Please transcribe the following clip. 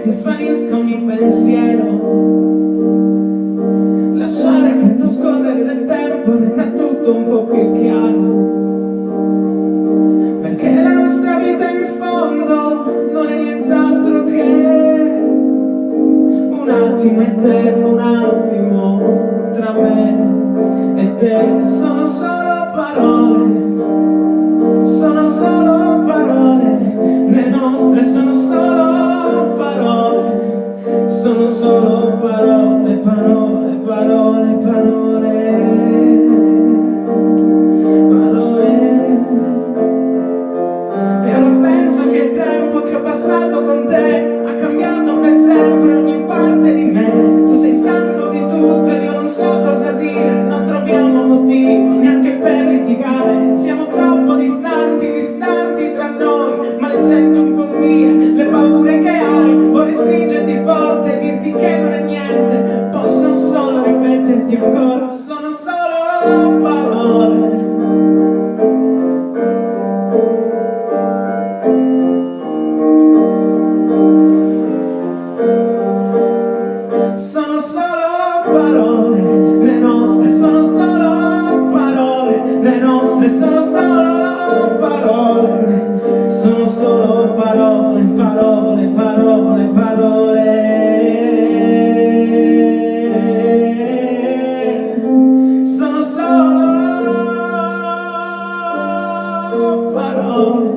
che svanisca ogni pensiero, lasciare che lo scorrere del tempo renda tutto un po' più chiaro, perché la nostra vita in fondo non è nient'altro che un attimo eterno, un attimo tra me e te. Sono solo parole, sono solo parole, le nostre sono solo parole, sono solo parole, parole, parole, parole, parole. E ora penso che il tempo che ho passato con te ha cambiato per sempre ogni parte di me. Tu sei stanco di tutto ed io non so cosa dire, non troviamo motivo neanche per litigare, siamo troppo distanti, distanti tra noi, ma le sento un po' mie, le paure che hai. Vorrei stringerti forte e dirti che non è niente, posso solo ripeterti ancora, sono solo parole. Sono solo parole, le nostre sono solo parole, le nostre sono solo parole, sono solo parole, parole, parole, parole, sono solo parole.